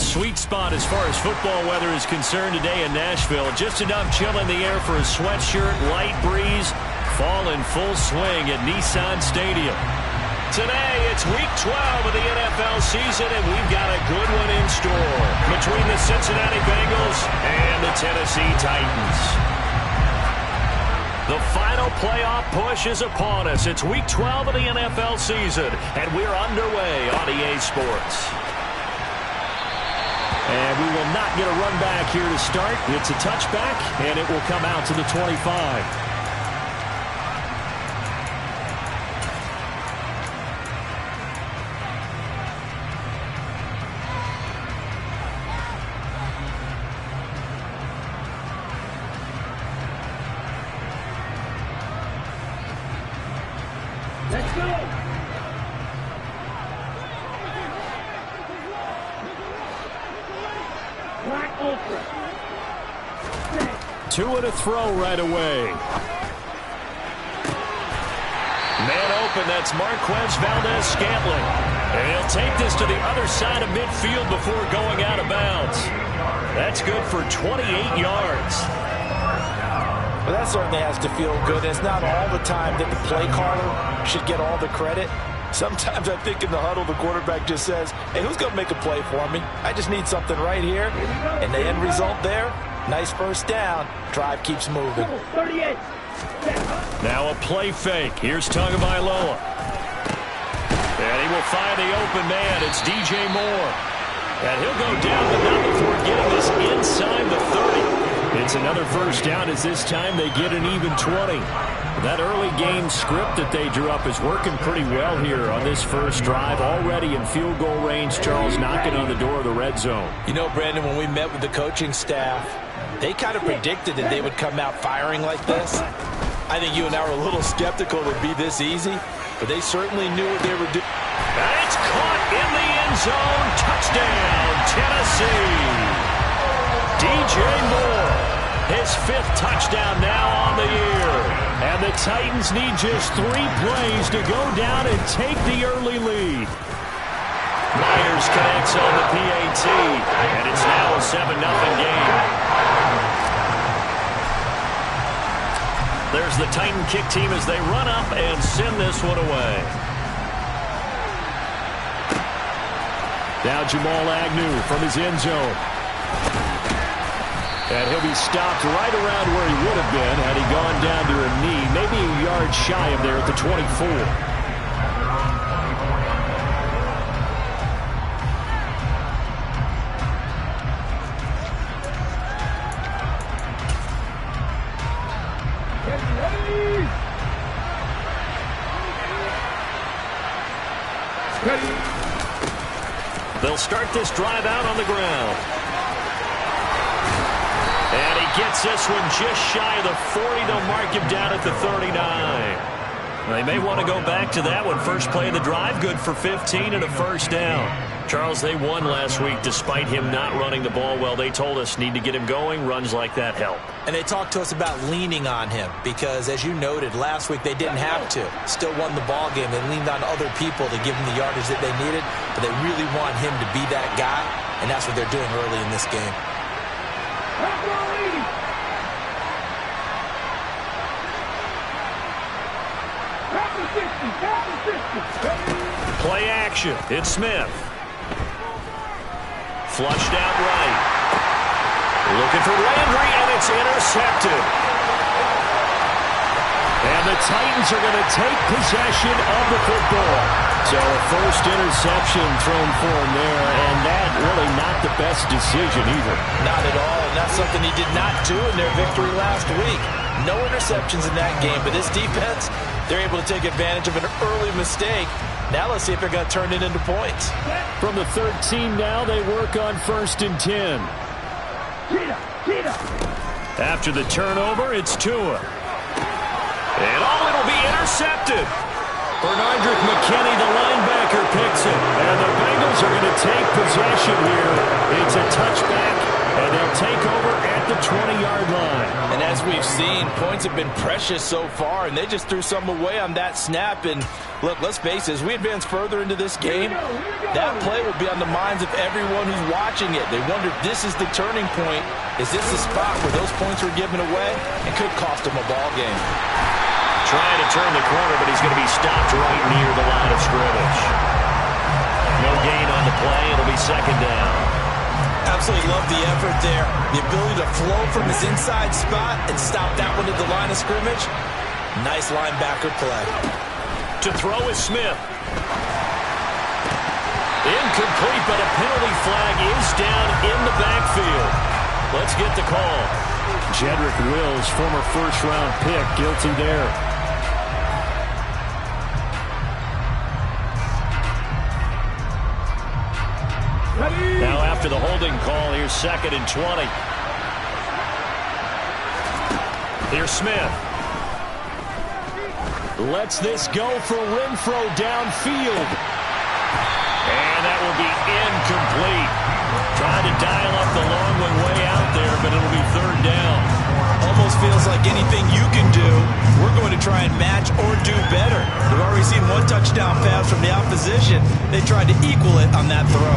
sweet spot as far as football weather is concerned today in Nashville. Just enough chill in the air for a sweatshirt, light breeze, fall in full swing at Nissan Stadium. Today, it's Week 12 of the NFL season, and we've got a good one in store between the Cincinnati Bengals and the Tennessee Titans. The final playoff push is upon us. It's Week 12 of the NFL season, and we're underway on EA Sports. And we will not get a run back here to start. It's a touchback, and it will come out to the 25. Let's go! Black Ultra. Two and a throw right away. Man open, that's Marquez Valdez-Scantling. And he'll take this to the other side of midfield before going out of bounds. That's good for 28 yards. Well, that certainly has to feel good. It's not all the time that the play caller should get all the credit. Sometimes I think in the huddle, the quarterback just says, hey, who's going to make a play for me? I just need something right here. And the end result there, nice first down. Drive keeps moving. 38. Now a play fake. Here's Tagovailoa. And he will find the open man. It's DJ Moore. And he'll go down, but not before getting this inside the 30. It's another first down as this time they get an even 20. That early game script that they drew up is working pretty well here on this first drive. Already in field goal range, Charles knocking on the door of the red zone. You know, Brandon, when we met with the coaching staff, they kind of predicted that they would come out firing like this. I think you and I were a little skeptical it would be this easy, but they certainly knew what they were doing. And it's caught in the end zone. Touchdown, Tennessee. DJ Moore, his 5th touchdown now on the year. And the Titans need just 3 plays to go down and take the early lead. Myers connects on the PAT, and it's now a 7-0 game. There's the Titan kick team as they run up and send this one away. Now Jamal Agnew from his end zone. And he'll be stopped right around where he would have been had he gone down to a knee, maybe a yard shy of there at the 24. They'll start this drive out on the ground. And he gets this one just shy of the 40. They'll mark him down at the 39. They may want to go back to that one. First play of the drive, good for 15 and a first down. Charles, they won last week despite him not running the ball well. They told us need to get him going. Runs like that help. And they talked to us about leaning on him because, as you noted, last week they didn't have to. Still won the ball game. They leaned on other people to give them the yardage that they needed, but they really want him to be that guy, and that's what they're doing early in this game. Play action. It's Smith. Flushed out right. Looking for Landry, and it's intercepted. And the Titans are going to take possession of the football. So a first interception thrown for him there, and that really not the best decision either. Not at all, and that's something he did not do in their victory last week. No interceptions in that game, but this defense, they're able to take advantage of an early mistake. Now let's see if they're going to turn it into points. From the 13 now, they work on 1st and 10. After the turnover, it's Tua. And it'll be intercepted. Bernardrick McKinney, the linebacker, picks it. And the Bengals are going to take possession here. It's a touchback, and they'll take over at the 20-yard line. And As we've seen, points have been precious so far, and they just threw some away on that snap. And look, let's face it, as we advance further into this game, that play will be on the minds of everyone who's watching it. They wonder if this is the turning point. Is this the spot where those points were given away? It could cost them a ball game. Trying to turn the corner, but he's going to be stopped right near the line of scrimmage. No gain on the play. It'll be second down. Absolutely love the effort there. The ability to flow from his inside spot and stop that one at the line of scrimmage. Nice linebacker play. To throw is Smith. Incomplete, but a penalty flag is down in the backfield. Let's get the call. Jedrick Wills, former first-round pick, guilty there. Now after the holding call, here's 2nd and 20. Here's Smith. Lets this go for Renfro downfield. And that will be incomplete. Trying to dial up the long one way out there, but it'll be 3rd down. Almost feels like anything you can do, we're going to try and match or do better. We've already seen one touchdown pass from the opposition. They tried to equal it on that throw.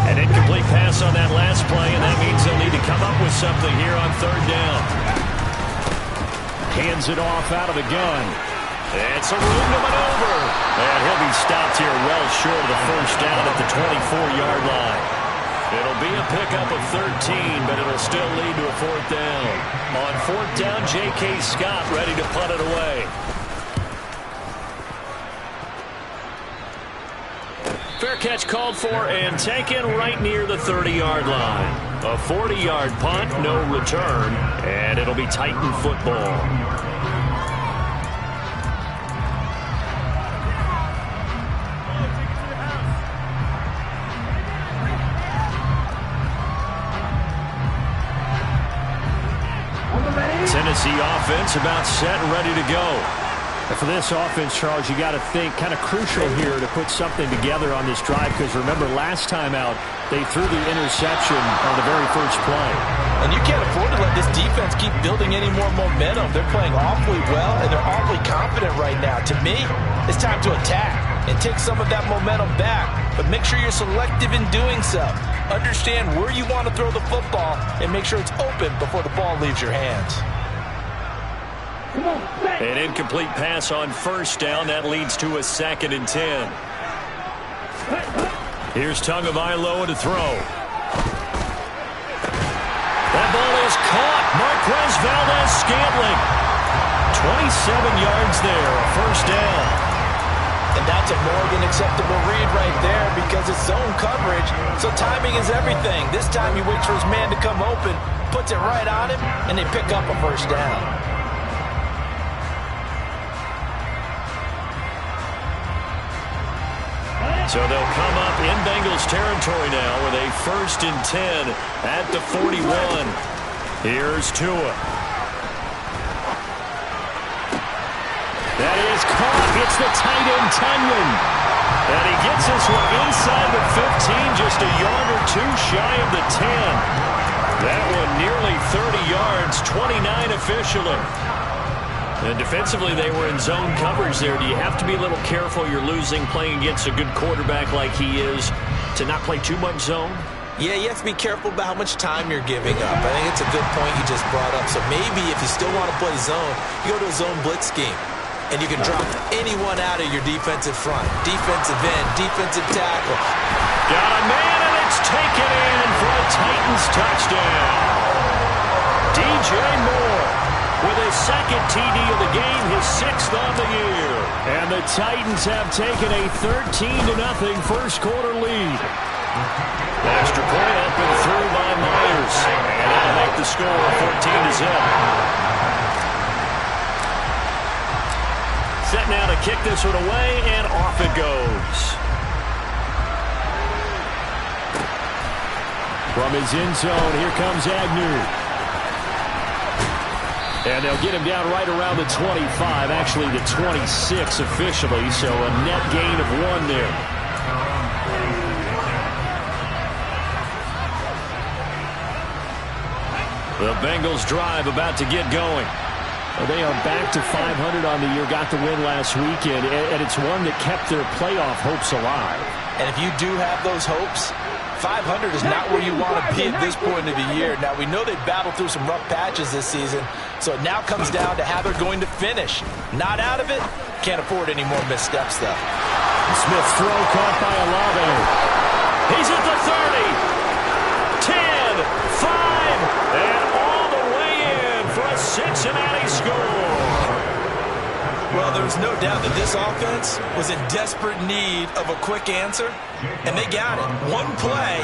An incomplete pass on that last play, and that means they'll need to come up with something here on 3rd down. Hands it off out of the gun. It's a room to maneuver. And he'll be stopped here well short of the first down at the 24-yard line. It'll be a pickup of 13, but it'll still lead to a 4th down. On 4th down, J.K. Scott ready to punt it away. Fair catch called for and taken right near the 30-yard line. A 40-yard punt, no return, and it'll be Titan football. Tennessee offense about set and ready to go. And for this offense, Charles, you got to think kind of crucial here to put something together on this drive, because remember last time out they threw the interception on the very first play. And you can't afford to let this defense keep building any more momentum. They're playing awfully well, and they're awfully confident right now. To me, it's time to attack and take some of that momentum back, but make sure you're selective in doing so. Understand where you want to throw the football and make sure it's open before the ball leaves your hands. An incomplete pass on 1st down. That leads to a 2nd and 10. Here's Tagovailoa to throw. That ball is caught. Marquez Valdes-Scantling. 27 yards there, a 1st down. And that's a more than acceptable read right there because it's zone coverage, so timing is everything. This time he waits for his man to come open, puts it right on him, and they pick up a 1st down. So they'll come up in Bengals territory now with a 1st and 10 at the 41. Here's Tua. That is caught. It's the tight end, Tunyon. And he gets this one inside the 15, just a yard or two shy of the 10. That one nearly 30 yards, 29 officially. And defensively, they were in zone coverage there. Do you have to be a little careful? You're losing playing against a good quarterback like he is to not play too much zone? Yeah, you have to be careful about how much time you're giving up. I think it's a good point you just brought up. So maybe if you still want to play zone, you go to a zone blitz scheme. And you can drop anyone out of your defensive front. Defensive end, defensive tackle. Got a man, and it's taken in for a Titans touchdown. DJ Moore with his 2nd TD of the game, his 6th on the year. And the Titans have taken a 13-0 first quarter lead. Extra point up and through by Myers. And that'll make the score 14-0. Set now to kick this one away, and off it goes. From his end zone, here comes Agnew. And they'll get him down right around the 25, actually the 26 officially, so a net gain of 1 there. The Bengals drive about to get going. Well, they are back to 500 on the year, got the win last weekend, and it's one that kept their playoff hopes alive. And if you do have those hopes, 500 is not where you want to be at this point of the year. Now, we know they've battled through some rough patches this season, so it now comes down to how they're going to finish. Not out of it. Can't afford any more missteps, though. Smith's throw caught by Olave. He's at the 30. 10, 5, and all the way in for a Cincinnati score. Well, there's no doubt that this offense was in desperate need of a quick answer, and they got it. One play,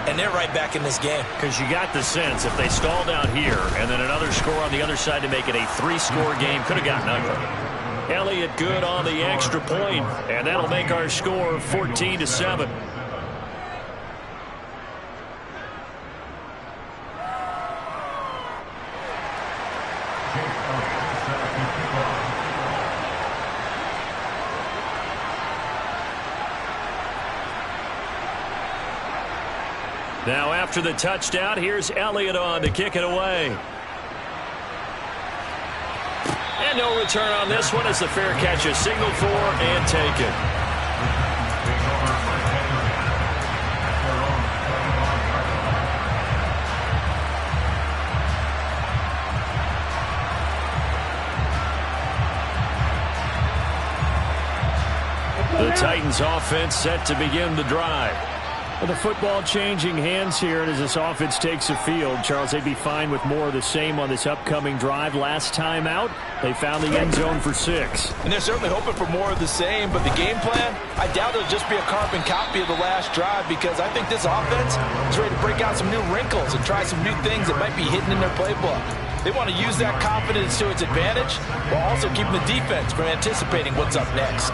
and they're right back in this game. Because you got the sense if they stalled out here and then another score on the other side to make it a 3-score game, could have gotten ugly. Elliott good on the extra point, and that'll make our score 14-7. Now after the touchdown, here's Elliott on to kick it away. And no return on this one as the fair catch is signaled for and taken. The Titans offense set to begin the drive. Well, the football changing hands here, and as this offense takes the field, Charles, they'd be fine with more of the same on this upcoming drive. Last time out, they found the end zone for 6. And they're certainly hoping for more of the same, but the game plan, I doubt it'll just be a carbon copy of the last drive, because I think this offense is ready to break out some new wrinkles and try some new things that might be hidden in their playbook. They want to use that confidence to its advantage while also keeping the defense from anticipating what's up next.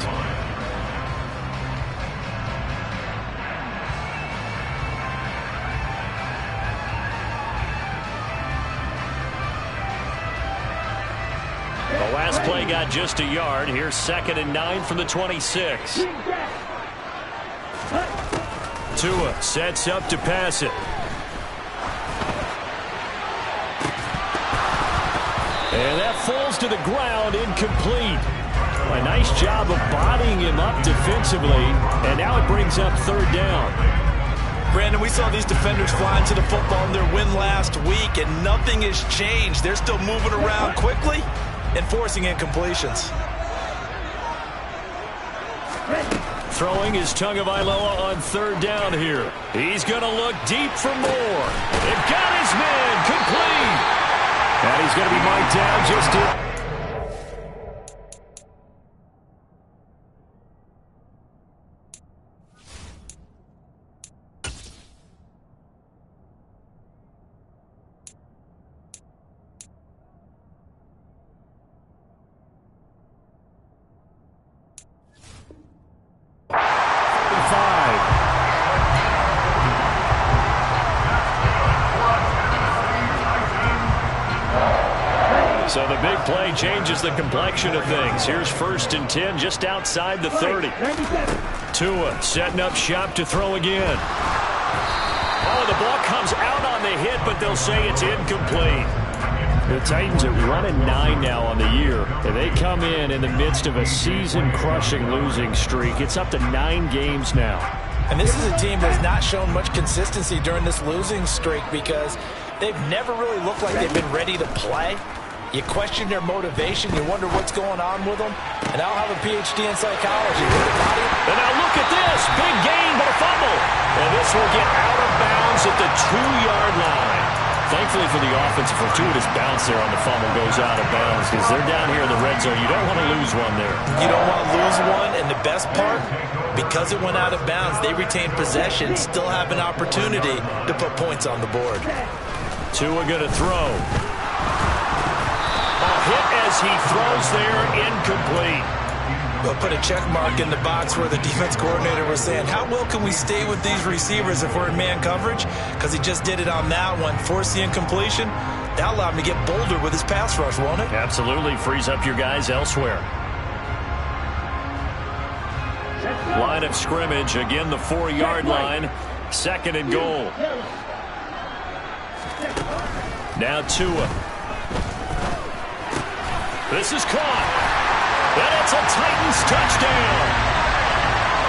The last play got just a yard. Here's 2nd and 9 from the 26. Tua sets up to pass it. And that falls to the ground, incomplete. A nice job of bodying him up defensively, and now it brings up 3rd down. Brandon, we saw these defenders flying to the football in their win last week, and nothing has changed. They're still moving around quickly and forcing incompletions. Throwing is Tagovailoa on 3rd down here. He's going to look deep for more. They've got his man complete. And he's going to be marked down just to... So the big play changes the complexion of things. Here's 1st and 10 just outside the 30. Tua setting up shop to throw again. Oh, the ball comes out on the hit, but they'll say it's incomplete. The Titans are running 9 now on the year. And they come in the midst of a season-crushing losing streak. It's up to 9 games now. And this is a team that's not shown much consistency during this losing streak because they've never really looked like they've been ready to play. You question their motivation. You wonder what's going on with them. And I'll have a PhD in psychology. And now look at this. Big gain, but a fumble. And this will get out of bounds at the 2-yard line. Thankfully for the offense, a fortuitous bounce there on the fumble goes out of bounds because they're down here in the red zone. You don't want to lose one there. You don't want to lose one, and the best part, because it went out of bounds, they retain possession, still have an opportunity to put points on the board. Tua going to throw. A hit as he throws there, incomplete. We'll put a check mark in the box where the defense coordinator was saying, how well can we stay with these receivers if we're in man coverage? Because he just did it on that one, forced the incompletion. That allowed him to get bolder with his pass rush, won't it? Absolutely, frees up your guys elsewhere. Line of scrimmage, again the 4-yard line, 2nd and goal. Now Tua. This is caught. And it's a Titans touchdown.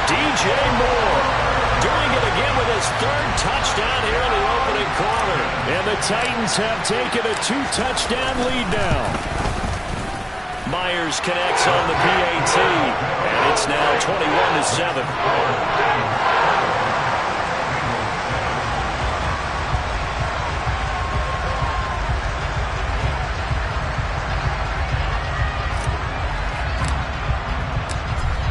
DJ Moore doing it again with his third touchdown here in the opening quarter. And the Titans have taken a 2-touchdown lead now. Myers connects on the PAT, and it's now 21-7.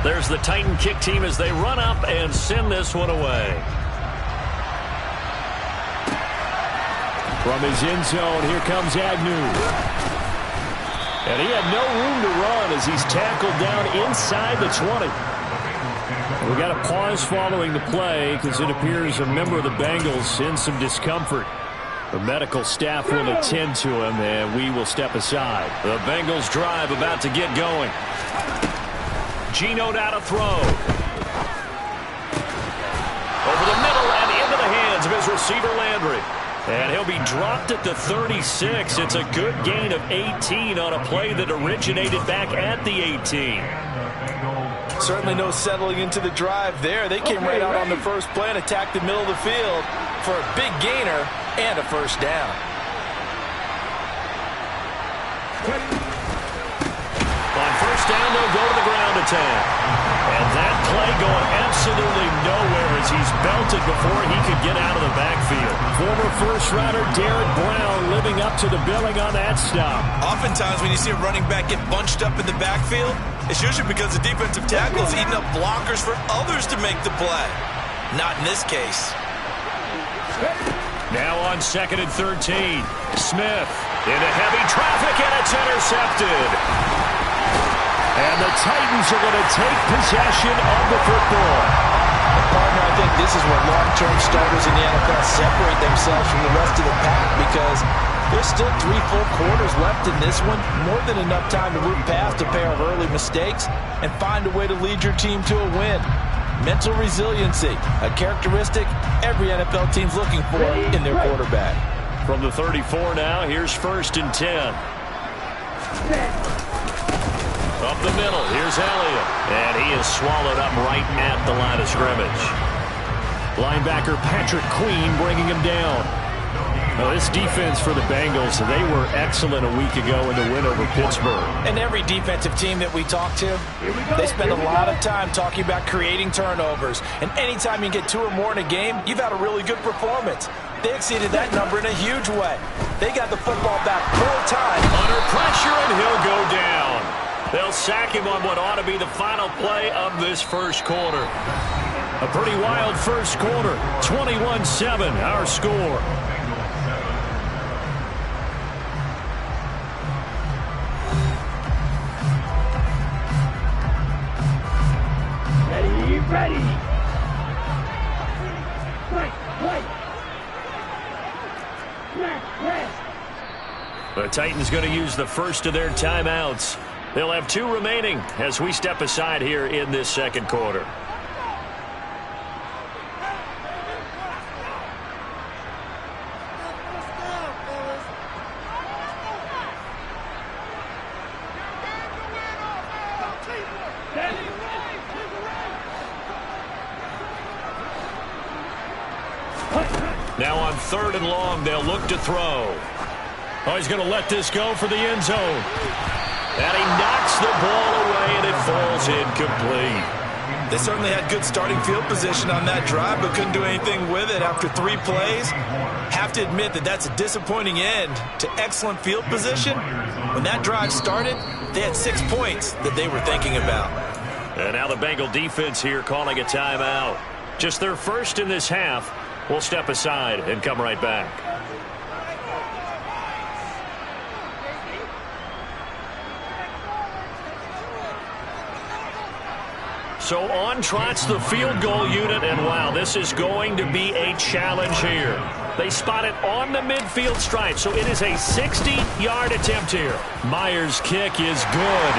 There's the Titan kick team as they run up and send this one away. From his end zone, here comes Agnew. And he had no room to run as he's tackled down inside the 20. We got a pause following the play because it appears a member of the Bengals in some discomfort. The medical staff will attend to him, and we will step aside. The Bengals drive about to get going. Geno down to throw. Over the middle and into the hands of his receiver Landry. And he'll be dropped at the 36. It's a good gain of 18 on a play that originated back at the 18. Certainly no settling into the drive there. They came right out on the first play and attacked the middle of the field for a big gainer and a first down. On first down, they'll go to the ground attack. And that play going absolutely nowhere as he's belted before he could get out of the backfield. Former first-rounder Derek Brown living up to the billing on that stop. Oftentimes when you see a running back get bunched up in the backfield, it's usually because the defensive tackle is eating up blockers for others to make the play. Not in this case. Now on 2nd and 13. Smith into heavy traffic, and it's intercepted. And the Titans are going to take possession of the football. Partner, I think this is where long-term starters in the NFL separate themselves from the rest of the pack because there's still 3 full quarters left in this one. More than enough time to move past a pair of early mistakes and find a way to lead your team to a win. Mental resiliency, a characteristic every NFL team's looking for in their quarterback. From the 34 now, here's 1st and 10. Up the middle, here's Elliott. And he is swallowed up right at the line of scrimmage. Linebacker Patrick Queen bringing him down. Now, this defense for the Bengals, they were excellent a week ago in the win over Pittsburgh. And every defensive team that we talk to, they spend a lot of time talking about creating turnovers. And anytime you get 2 or more in a game, you've had a really good performance. They exceeded that number in a huge way. They got the football back 4 times. Under pressure, and he'll go down. They'll sack him on what ought to be the final play of this first quarter. A pretty wild first quarter. 21-7, our score. Ready. The Titans going to use the first of their timeouts. They'll have 2 remaining as we step aside here in this second quarter. Now on 3rd and long, they'll look to throw. Oh, he's going to let this go for the end zone. And he knocks the ball away, and it falls incomplete. They certainly had good starting field position on that drive, but couldn't do anything with it after 3 plays. Have to admit that that's a disappointing end to excellent field position. When that drive started, they had 6 points that they were thinking about. And now the Bengal defense here calling a timeout. Just their first in this half. We'll step aside and come right back. So on trots the field goal unit, and wow, this is going to be a challenge here. They spot it on the midfield stripe, so it is a 60-yard attempt here. Myers' kick is good.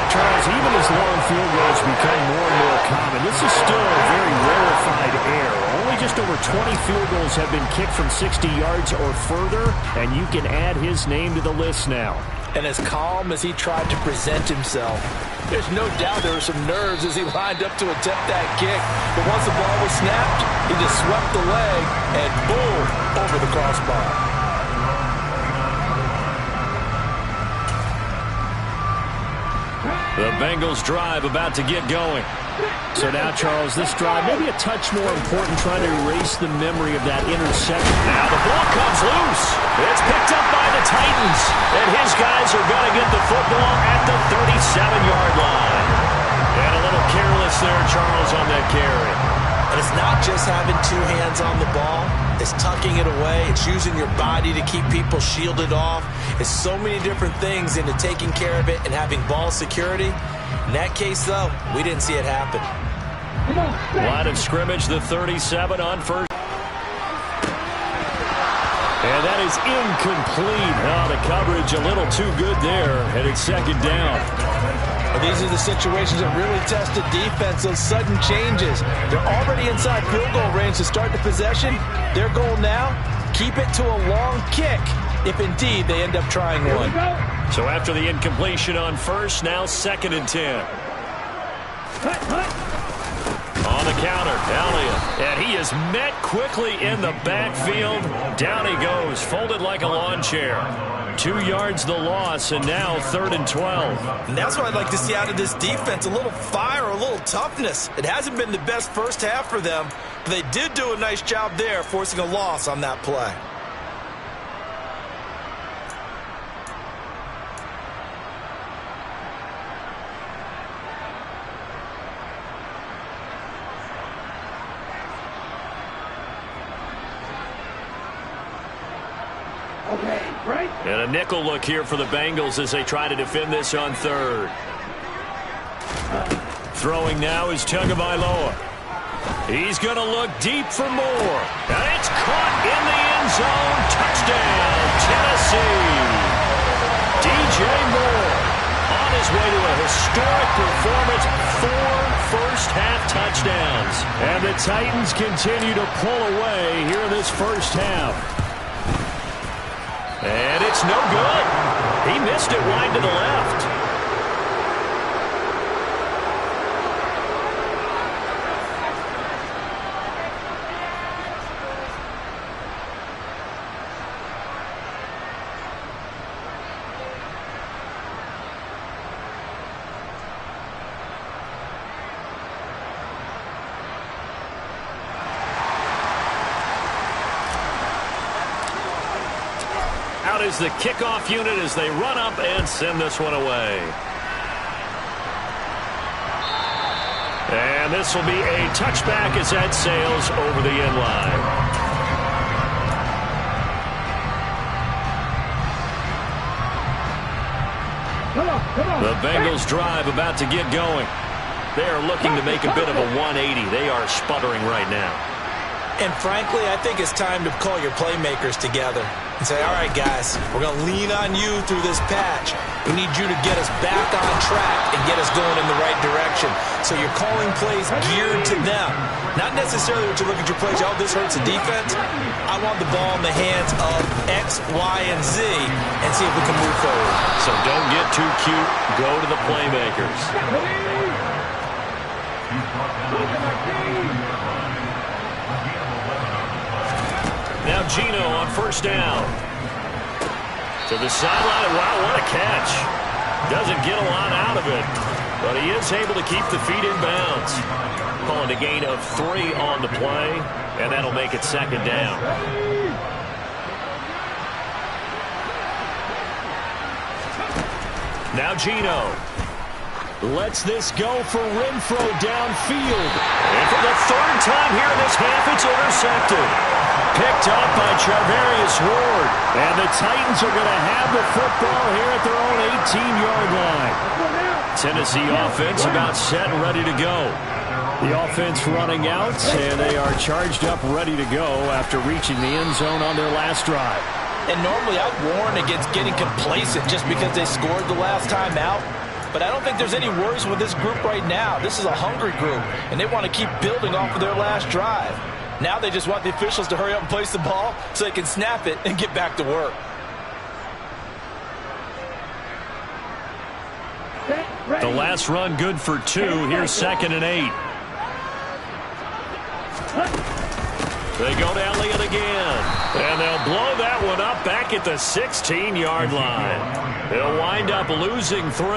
Charles, even as long field goals become more and more common, this is still a very rarefied air. Only just over 20 field goals have been kicked from 60 yards or further, and you can add his name to the list now. And as calm as he tried to present himself, there's no doubt there were some nerves as he lined up to attempt that kick. But once the ball was snapped, he just swept the leg and boom, over the crossbar. The Bengals drive about to get going. So now, Charles, this drive maybe a touch more important, trying to erase the memory of that interception. Now the ball comes loose. It's picked up by the Titans. And his guys are going to get the football at the 37-yard line. And a little careless there, Charles, on that carry. And it's not just having two hands on the ball. It's tucking it away. It's using your body to keep people shielded off. It's so many different things into taking care of it and having ball security. In that case, though, we didn't see it happen. Line of scrimmage, the 37 on first. And that is incomplete. Oh, the coverage a little too good there. And it's second down. These are the situations that really test the defense, those sudden changes. They're already inside field goal range to start the possession. Their goal now, keep it to a long kick, if indeed they end up trying one. So after the incompletion on first, now 2nd and 10. On the counter, Elliott. And he is met quickly in the backfield. Down he goes, folded like a lawn chair. 2 yards the loss, and now 3rd and 12. And that's what I'd like to see out of this defense, a little fire, a little toughness. It hasn't been the best first half for them, but they did do a nice job there, forcing a loss on that play. And a nickel look here for the Bengals as they try to defend this on 3rd. Throwing now is Tagovailoa. He's going to look deep for more. And it's caught in the end zone. Touchdown, Tennessee. DJ Moore on his way to a historic performance. 4 first-half touchdowns. And the Titans continue to pull away here in this first half. And it's no good. He missed it wide to the left. Out is the kickoff unit as they run up and send this one away. And this will be a touchback as that sails over the end line. The Bengals drive about to get going. They are looking to make a bit of a 180. They are sputtering right now. And frankly, I think it's time to call your playmakers together and say, all right, guys, we're going to lean on you through this patch. We need you to get us back on track and get us going in the right direction. So you're calling plays geared to them. Not necessarily what you look at your plays, oh, this hurts the defense. I want the ball in the hands of X, Y, and Z and see if we can move forward. So don't get too cute. Go to the playmakers. Now Gino on first down. To the sideline. Wow, what a catch. Doesn't get a lot out of it, but he is able to keep the feet in bounds. Calling a gain of 3 on the play, and that'll make it second down. Now Gino lets this go for Renfro downfield. And for the 3rd time here in this half, it's intercepted. Picked up by Charvarius Ward. And the Titans are going to have the football here at their own 18-yard line. Tennessee offense about set and ready to go. The offense running out, and they are charged up, ready to go after reaching the end zone on their last drive. And normally I'd warn against getting complacent just because they scored the last time out. But I don't think there's any worries with this group right now. This is a hungry group, and they want to keep building off of their last drive. Now they just want the officials to hurry up and place the ball so they can snap it and get back to work. The last run good for 2. Here's 2nd and 8. They go to Elliott again. And they'll blow that one up back at the 16-yard line. They'll wind up losing 3.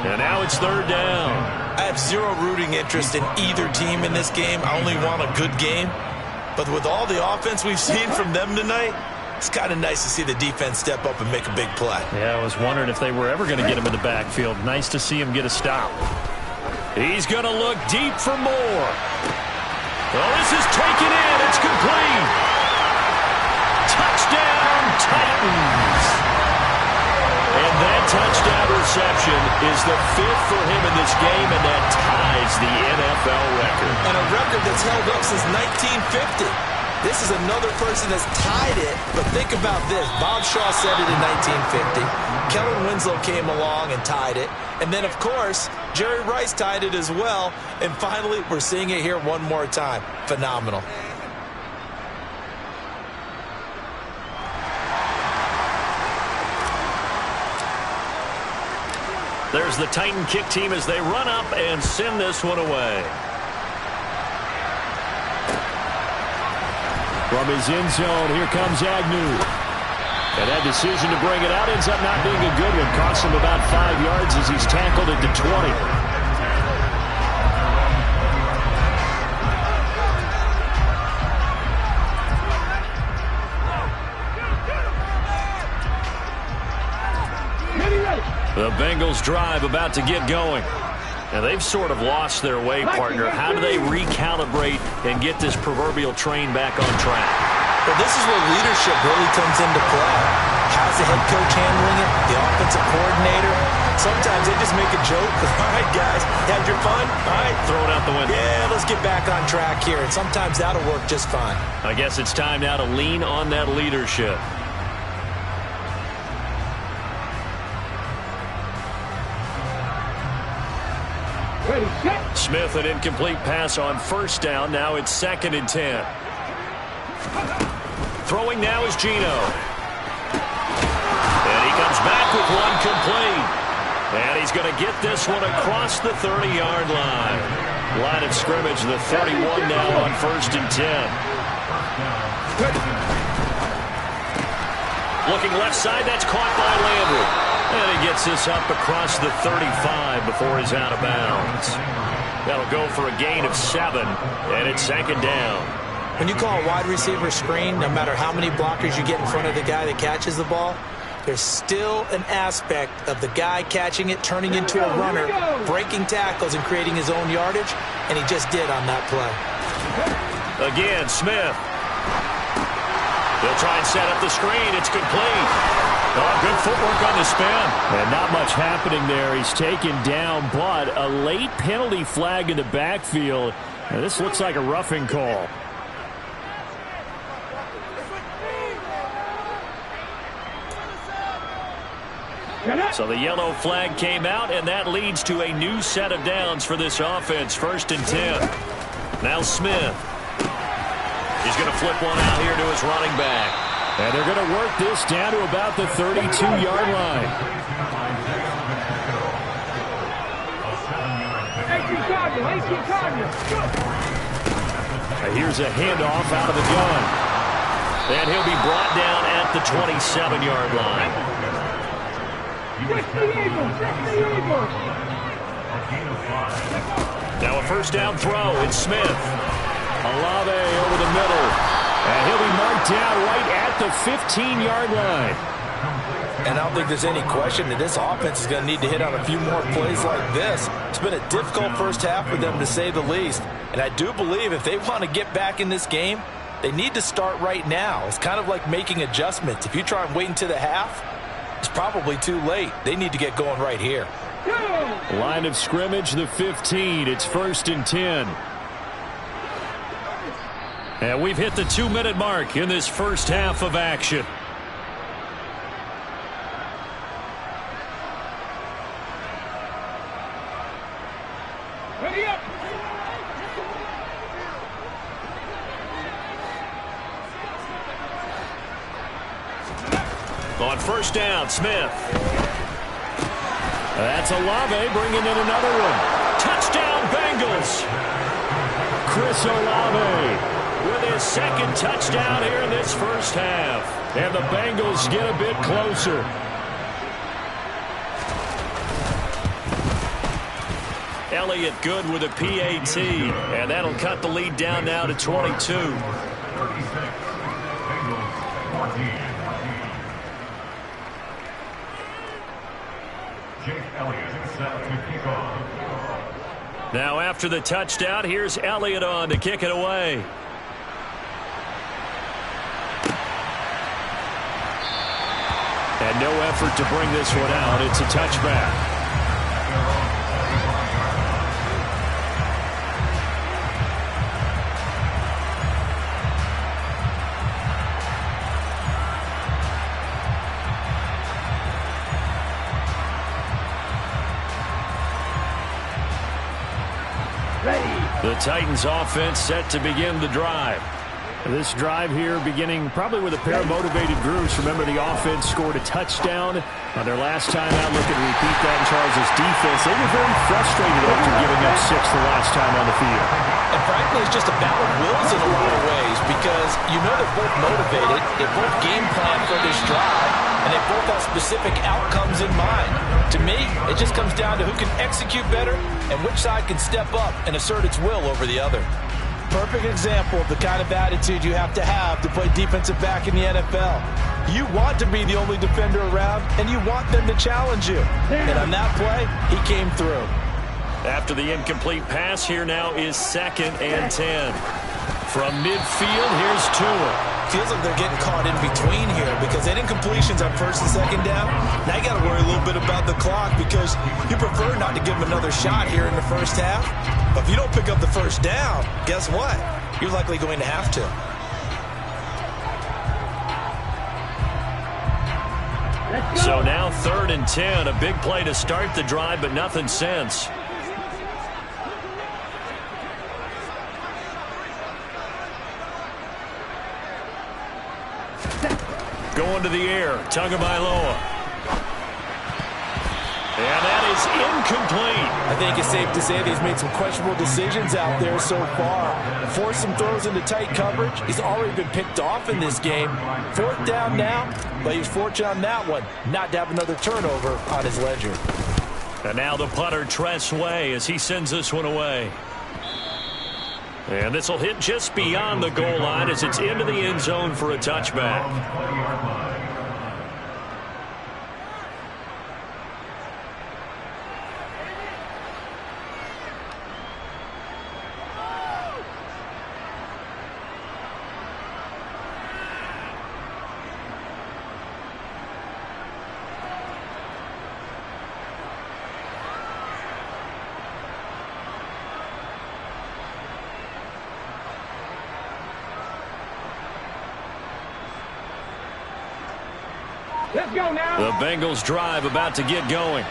And now it's 3rd down. I have zero rooting interest in either team in this game. I only want a good game. But with all the offense we've seen from them tonight, it's kind of nice to see the defense step up and make a big play. Yeah, I was wondering if they were ever going to get him in the backfield. Nice to see him get a stop. He's going to look deep for more. Oh, this is taken in. It's complete. Touchdown, Titans. And that touchdown reception is the 5th for him in this game, and that ties the NFL record. And a record that's held up since 1950. This is another person that's tied it, but think about this. Bob Shaw said it in 1950. Kellen Winslow came along and tied it. And then, of course, Jerry Rice tied it as well. And finally, we're seeing it here one more time. Phenomenal. There's the Titan kick team as they run up and send this one away. From his end zone, here comes Agnew. And that decision to bring it out ends up not being a good one. Costs him about 5 yards as he's tackled at the 20. The Bengals drive about to get going. And they've sort of lost their way, partner. How do they recalibrate and get this proverbial train back on track? Well, this is where leadership really comes into play. How's the head coach handling it? The offensive coordinator? Sometimes they just make a joke. All right, guys, had your fun? All right. Throw it out the window. Yeah, let's get back on track here. And sometimes that'll work just fine. I guess it's time now to lean on that leadership. Smith, an incomplete pass on 1st down. Now it's 2nd and 10. Throwing now is Geno. And he comes back with one complete. And he's going to get this one across the 30-yard line. Line of scrimmage, the 31 now on 1st and 10. Looking left side, that's caught by Landry. And he gets this up across the 35 before he's out of bounds. That'll go for a gain of 7, and it's 2nd down. When you call a wide receiver screen, no matter how many blockers you get in front of the guy that catches the ball, there's still an aspect of the guy catching it, turning into a runner, breaking tackles and creating his own yardage, and he just did on that play. Again, Smith. They'll try and set up the screen. It's complete. Oh, good footwork on the spin. And not much happening there. He's taken down, but a late penalty flag in the backfield. Now, this looks like a roughing call. So the yellow flag came out, and that leads to a new set of downs for this offense. 1st and 10. Now Smith. He's going to flip one out here to his running back. And they're going to work this down to about the 32-yard line. Here's a handoff out of the gun. And he'll be brought down at the 27-yard line. Now a 1st down throw. It's Smith. Olave over the middle. And he'll be marked down right at the 15-yard line. And I don't think there's any question that this offense is going to need to hit on a few more plays like this. It's been a difficult first half for them, to say the least. And I do believe if they want to get back in this game, they need to start right now. It's kind of like making adjustments. If you try and wait until the half, it's probably too late. They need to get going right here. Line of scrimmage, the 15. It's 1st and 10. And we've hit the 2-minute mark in this first half of action. On first down, Smith. That's Olave bringing in another one. Touchdown, Bengals. Chris Olave with his second touchdown here in this first half. And the Bengals get a bit closer. Elliott good with a PAT. And that'll cut the lead down now to 22. Now after the touchdown, here's Elliott on to kick it away. And no effort to bring this one out. It's a touchback. The Titans offense set to begin the drive. This drive here beginning probably with a pair of motivated groups. Remember, the offense scored a touchdown on their last time out. Looking to repeat that in Charles' defense. They were very frustrated after giving up 6 the last time on the field. And frankly, it's just a battle of wills in a lot of ways because you know they're both motivated. They both game plan for this drive, and they both have specific outcomes in mind. To me, it just comes down to who can execute better and which side can step up and assert its will over the other. Perfect example of the kind of attitude you have to play defensive back in the NFL. You want to be the only defender around, and you want them to challenge you. And on that play, he came through. After the incomplete pass, here now is 2nd and 10. From midfield, here's Tua. Feels like they're getting caught in between here because they didn't completions on 1st and 2nd down. Now you got to worry a little bit about the clock because you prefer not to give them another shot here in the first half. But if you don't pick up the first down, guess what? You're likely going to have to. So now 3rd and 10. A big play to start the drive, but nothing since. Going to the air, Tagovailoa. And that is incomplete. I think it's safe to say that he's made some questionable decisions out there so far. Forced some throws into tight coverage. He's already been picked off in this game. 4th down now, but he was fortunate on that one not to have another turnover on his ledger. And now the punter, Tress Way, as he sends this one away. And this will hit just beyond the goal line as it's into the end zone for a touchback. Let's go now. The Bengals drive about to get going.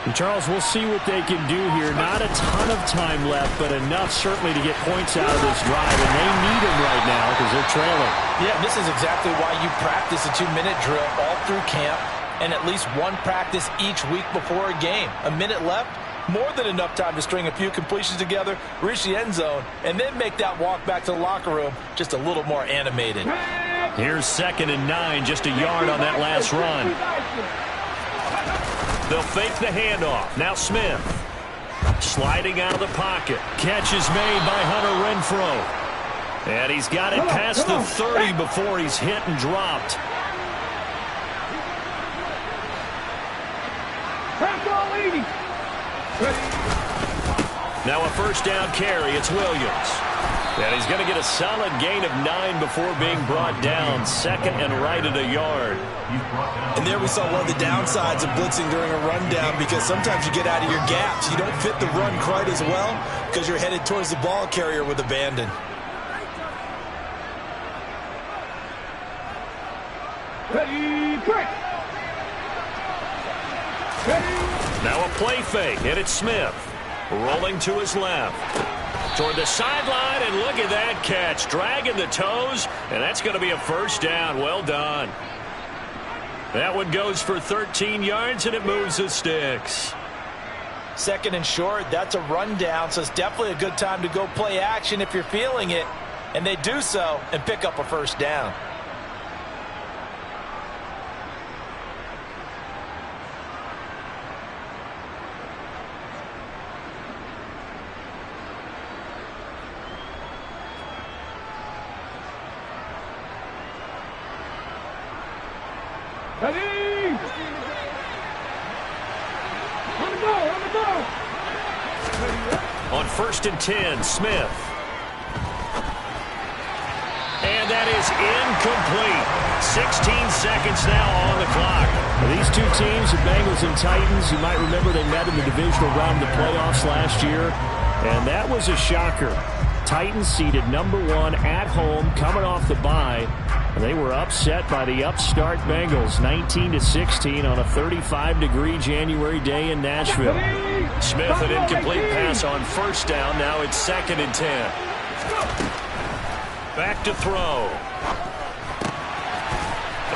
And Charles, we'll see what they can do here. Not a ton of time left, but enough certainly to get points out of this drive. And they need them right now because they're trailing. Yeah, this is exactly why you practice a 2-minute drill all through camp and at least one practice each week before a game. A minute left, more than enough time to string a few completions together, reach the end zone, and then make that walk back to the locker room just a little more animated. Here's 2nd and 9, just a yard on that last run. They'll fake the handoff. Now Smith. Sliding out of the pocket. Catch is made by Hunter Renfrow. And he's got it past the 30 before he's hit and dropped. Now a first down carry. It's Williams. And he's going to get a solid gain of 9 before being brought down. 2nd and right at a yard. And there we saw one of the downsides of blitzing during a rundown because sometimes you get out of your gaps. You don't fit the run quite as well because you're headed towards the ball carrier with abandon. Now a play fake, and it's Smith. Rolling to his left. Toward the sideline, and look at that catch. Dragging the toes, and that's going to be a first down. Well done. That one goes for 13 yards, and it moves the sticks. 2nd and short, that's a rundown, so it's definitely a good time to go play action if you're feeling it. And they do so and pick up a 1st down. Ready? On the go! On 1st and 10, Smith. And that is incomplete. 16 seconds now on the clock. These two teams, the Bengals and Titans, you might remember they met in the divisional round of the playoffs last year, and that was a shocker. Titans seeded #1 at home, coming off the bye. And they were upset by the upstart Bengals, 19-16 on a 35-degree January day in Nashville. Smith, an incomplete pass on 1st down. Now it's 2nd and 10. Back to throw.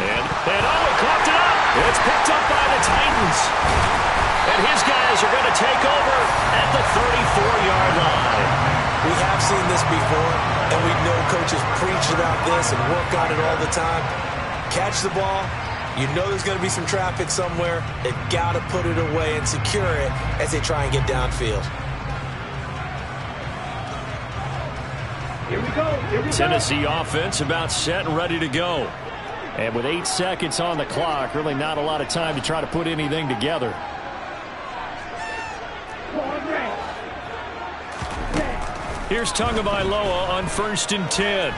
And he caught it up. It's picked up by the Titans. And his guys are going to take over at the 34-yard line. We have seen this before, and we know coaches preach about this and work on it all the time. Catch the ball. You know there's going to be some traffic somewhere. They've got to put it away and secure it as they try and get downfield. Here we go. Tennessee offense about set and ready to go. And with 8 seconds on the clock, really not a lot of time to try to put anything together. Here's Tagovailoa on 1st and 10.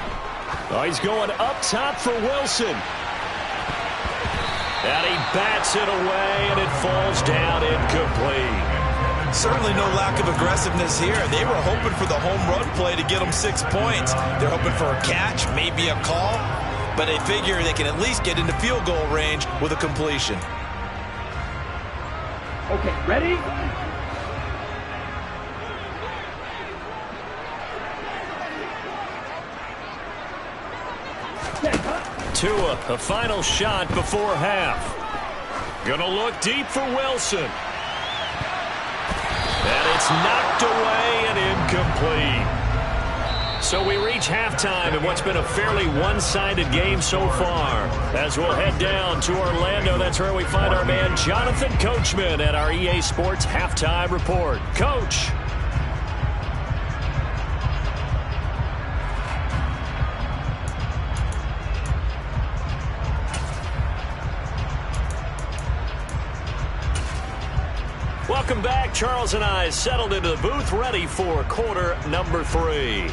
Oh, he's going up top for Wilson. And he bats it away, and it falls down incomplete. Certainly no lack of aggressiveness here. They were hoping for the home run play to get them 6 points. They're hoping for a catch, maybe a call, but they figure they can at least get into field goal range with a completion. Okay, ready? Tua, a final shot before half. Gonna look deep for Wilson. And it's knocked away and incomplete. So we reach halftime in what's been a fairly one-sided game so far. As we'll head down to Orlando, that's where we find our man Jonathan Coachman at our EA Sports Halftime Report. Coach. Welcome back. Charles and I settled into the booth, ready for quarter number 3.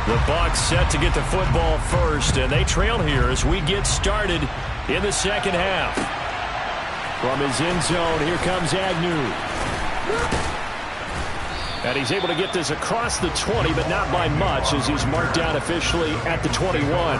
The Bucs set to get the football first, and they trail here as we get started in the 2nd half. From his end zone, here comes Agnew. And he's able to get this across the 20, but not by much, as he's marked down officially at the 21.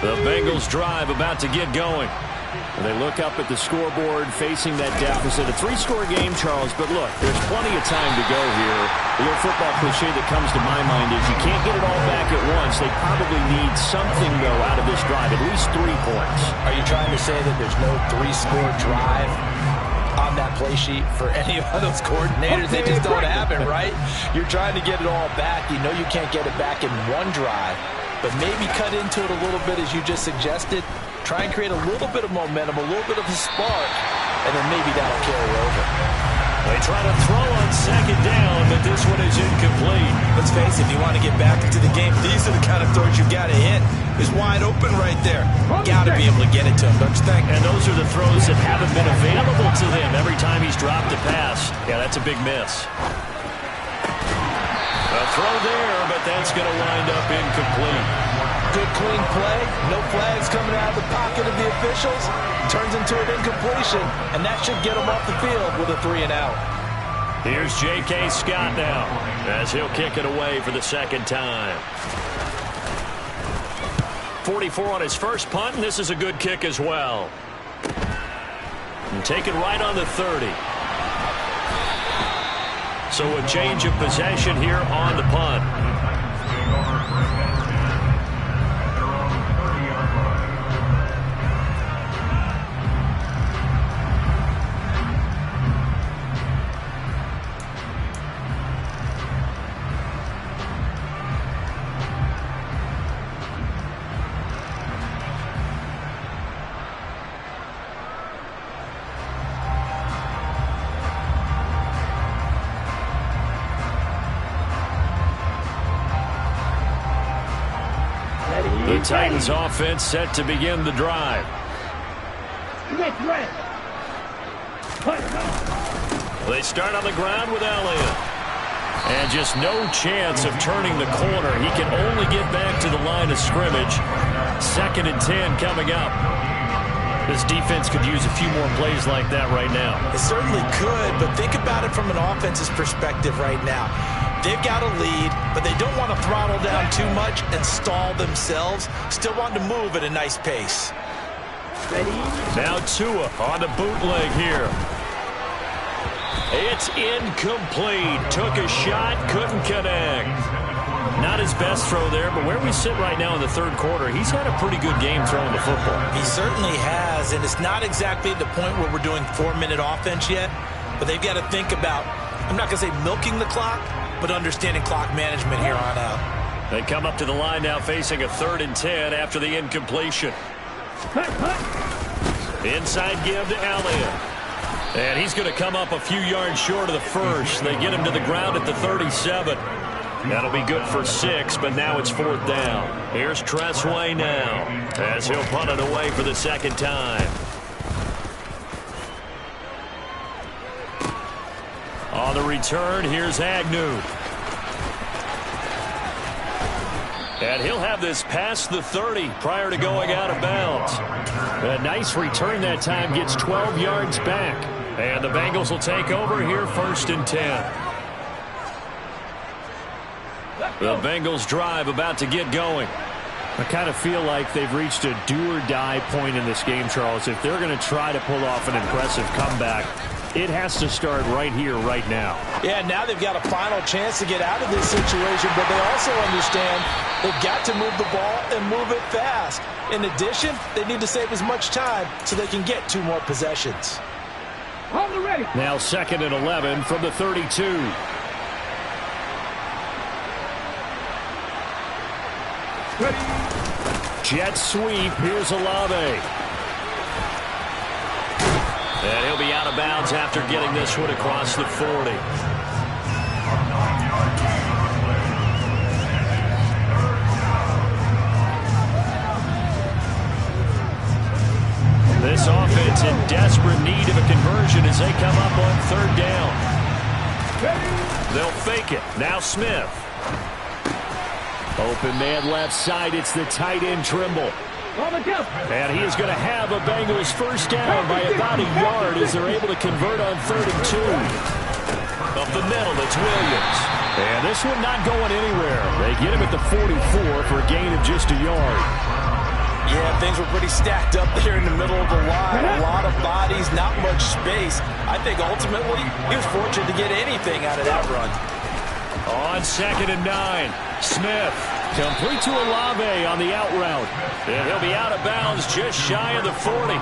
The Bengals drive about to get going. And they look up at the scoreboard facing that deficit. A 3-score game, Charles, but look, there's plenty of time to go here. The old football cliche that comes to my mind is you can't get it all back at once. They probably need something, though, out of this drive, at least 3 points. Are you trying to say that there's no 3-score drive on that play sheet for any of those coordinators? They just don't have it, right? You're trying to get it all back. You know you can't get it back in one drive, but maybe cut into it a little bit as you just suggested. Try and create a little bit of momentum, a little bit of a spark, and then maybe that'll carry over. They try to throw on 2nd down, but this one is incomplete. Let's face it, if you want to get back into the game, these are the kind of throws you've got to hit. It's wide open right there. Got to be able to get it to him, don't you think? And those are the throws that haven't been available to them every time he's dropped a pass. Yeah, that's a big miss. A throw there, but that's going to wind up incomplete. Good, clean play. No flags coming out of the pocket of the officials. Turns into an incompletion, and that should get him off the field with a 3 and out. Here's J.K. Scott now, as he'll kick it away for the second time. 44 on his first punt, and this is a good kick as well. And take it right on the 30. So a change of possession here on the punt. The Titans offense set to begin the drive. They start on the ground with Elliott. And just no chance of turning the corner. He can only get back to the line of scrimmage. 2nd and 10 coming up. This defense could use a few more plays like that right now. It certainly could, but think about it from an offense's perspective right now. They've got a lead, but they don't want to throttle down too much and stall themselves. Still want to move at a nice pace. Now Tua on the bootleg here. It's incomplete. Took a shot, couldn't connect. Not his best throw there, but where we sit right now in the third quarter, he's had a pretty good game throwing the football. He certainly has, and it's not exactly at the point where we're doing 4-minute offense yet, but they've got to think about, I'm not going to say milking the clock, but understanding clock management here on out. They come up to the line now facing a 3rd and 10 after the incompletion. Inside give to Elliott. And he's going to come up a few yards short of the first. They get him to the ground at the 37. That'll be good for 6, but now it's 4th down. Here's Tressway now, as he'll punt it away for the second time. On the return, here's Agnew. And he'll have this past the 30 prior to going out of bounds. A nice return that time, gets 12 yards back. And the Bengals will take over here 1st and 10. The Bengals drive about to get going. I kind of feel like they've reached a do-or-die point in this game, Charles. If they're going to try to pull off an impressive comeback, it has to start right here, right now. Yeah, now they've got a final chance to get out of this situation, but they also understand they've got to move the ball and move it fast. In addition, they need to save as much time so they can get 2 more possessions. Now 2nd and 11 from the 32. Jet sweep. Here's Olave. And he'll be out of bounds after getting this one across the 40. This offense in desperate need of a conversion as they come up on 3rd down. They'll fake it. Now Smith. Open man left side. It's the tight end Trimble. And he is going to have a Bengals first down by about a yard as they're able to convert on 3rd and 2. Up the middle, it's Williams. And this one not going anywhere. They get him at the 44 for a gain of just a yard. Yeah, things were pretty stacked up there in the middle of the line. A lot of bodies, not much space. I think ultimately he was fortunate to get anything out of that run. On 2nd and 9, Smith. Complete to Olave on the out route. And he'll be out of bounds just shy of the 40.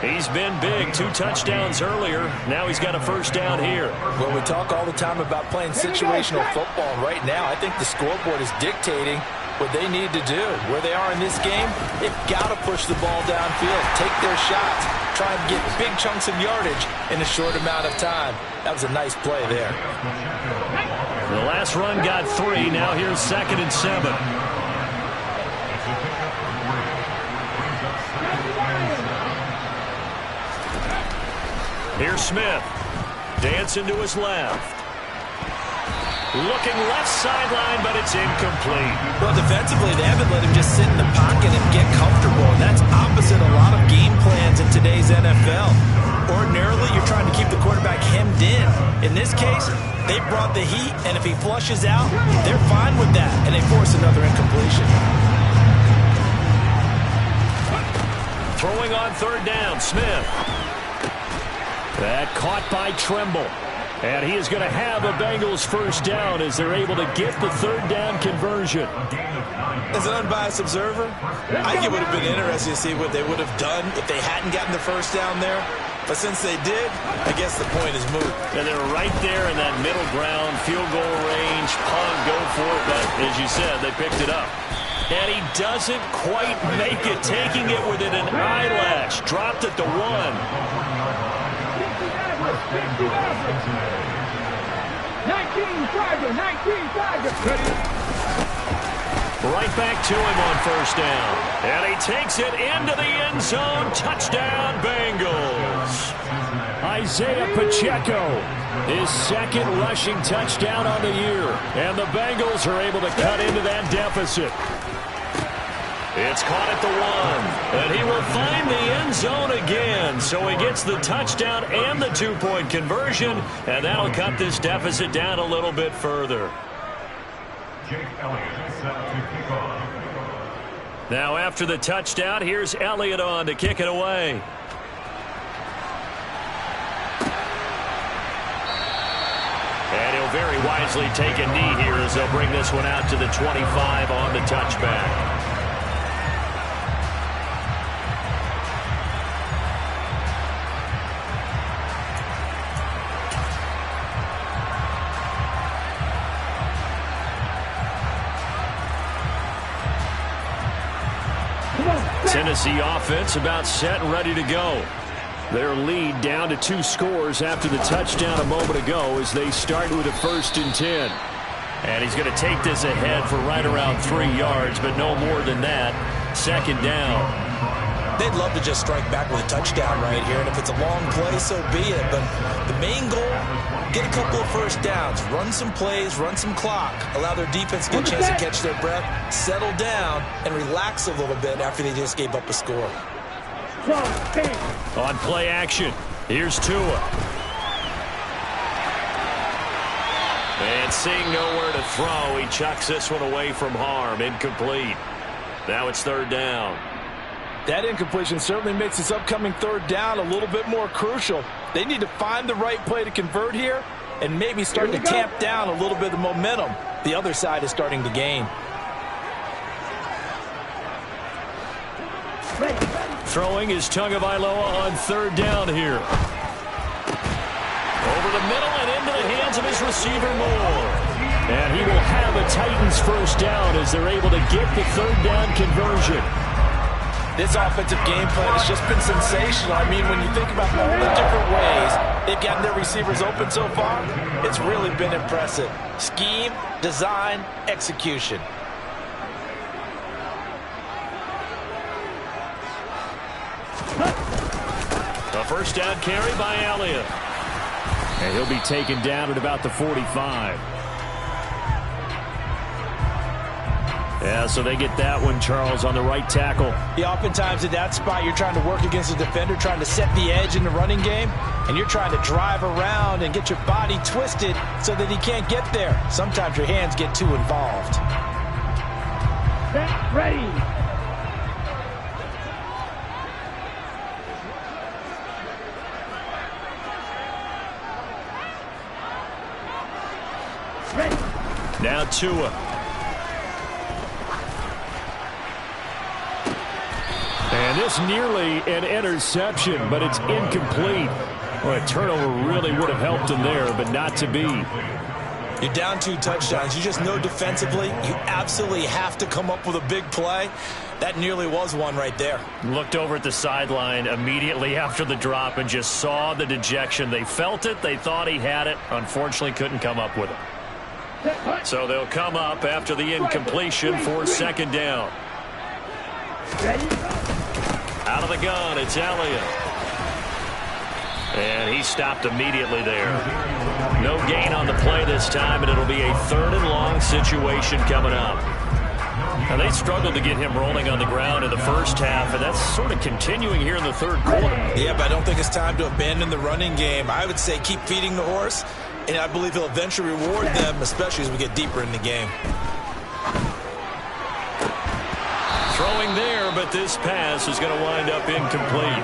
He's been big. 2 touchdowns earlier. Now he's got a first down here. Well, we talk all the time about playing situational football. Right now, I think the scoreboard is dictating what they need to do. Where they are in this game, they've got to push the ball downfield, take their shots, try and get big chunks of yardage in a short amount of time. That was a nice play there. The last run got 3. Now here's 2nd and 7. Here's Smith. Dancing to his left. Looking left sideline, but it's incomplete. Well, defensively, they haven't let him just sit in the pocket and get comfortable. And that's opposite a lot of game plans in today's NFL. Ordinarily, you're trying to keep the quarterback hemmed in. In this case, they brought the heat, and if he flushes out, they're fine with that, and they force another incompletion. Throwing on third down, Smith. That caught by Tremble. And he is going to have a Bengals first down as they're able to get the third down conversion. As an unbiased observer, I think it would have been interesting to see what they would have done if they hadn't gotten the first down there. But since they did, I guess the point is moot. And they're right there in that middle ground, field goal range, punt, go for it. But as you said, they picked it up. And he doesn't quite make it, taking it within an eyelash. Dropped at the 1. 19 Tiger. Right back to him on first down. And he takes it into the end zone. Touchdown, Bengals. Isaiah Pacheco, his second rushing touchdown on the year. And the Bengals are able to cut into that deficit. It's caught at the 1, and he will find the end zone again. So he gets the touchdown and the 2-point conversion, and that'll cut this deficit down a little bit further. Now after the touchdown, here's Elliott on to kick it away. And he'll very wisely take a knee here as they'll bring this one out to the 25 on the touchback. Tennessee offense about set and ready to go. Their lead down to 2 scores after the touchdown a moment ago as they start with a 1st and 10. And he's going to take this ahead for right around 3 yards, but no more than that. 2nd down. They'd love to just strike back with a touchdown right here, and if it's a long play, so be it. But the main goal, get a couple of first downs, run some plays, run some clock, allow their defense to get a chance to catch their breath, settle down, and relax a little bit after they just gave up a score. On play action, here's Tua. And seeing nowhere to throw, he chucks this one away from harm. Incomplete. Now it's 3rd down. That incompletion certainly makes this upcoming 3rd down a little bit more crucial. They need to find the right play to convert here and maybe start to tamp down a little bit of the momentum the other side is starting to gain. Throwing is Tagovailoa on 3rd down here. Over the middle and into the hands of his receiver Moore. And he will have a Titans first down as they're able to get the 3rd down conversion. This offensive game plan has just been sensational. I mean, when you think about all the different ways they've gotten their receivers open so far, it's really been impressive. Scheme, design, execution. A first down carry by Elliott. And he'll be taken down at about the 45. Yeah, so they get that one, Charles, on the right tackle. Yeah, oftentimes at that spot, you're trying to work against a defender, trying to set the edge in the running game, and you're trying to drive around and get your body twisted so that he can't get there. Sometimes your hands get too involved. Ready. Now Tua. And this nearly an interception, but it's incomplete. Well, a turnover really would have helped him there, but not to be. You're down 2 touchdowns. You just know defensively you absolutely have to come up with a big play. That nearly was one right there. Looked over at the sideline immediately after the drop and just saw the dejection. They felt it. They thought he had it. Unfortunately, couldn't come up with it. So they'll come up after the incompletion for 2nd down. Out of the gun, it's Elliott. And he stopped immediately there. No gain on the play this time, and it'll be a 3rd and long situation coming up. Now, they struggled to get him rolling on the ground in the first half, and that's sort of continuing here in the 3rd quarter. Yeah, but I don't think it's time to abandon the running game. I would say keep feeding the horse, and I believe he'll eventually reward them, especially as we get deeper in the game. Throwing there, but this pass is going to wind up incomplete.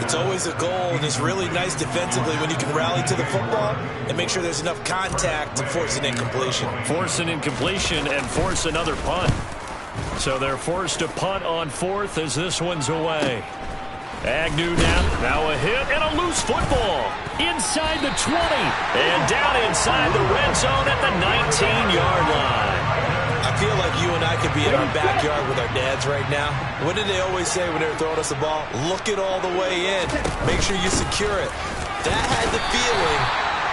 It's always a goal, and it's really nice defensively when you can rally to the football and make sure there's enough contact to force an incompletion. Force an incompletion and force another punt. So they're forced to punt on 4th as this one's away. Agnew now a hit and a loose football inside the 20 and down inside the red zone at the 19-yard line. I feel like you and I could be in our backyard with our dads right now. What did they always say when they were throwing us the ball? Look it all the way in. Make sure you secure it. That had the feeling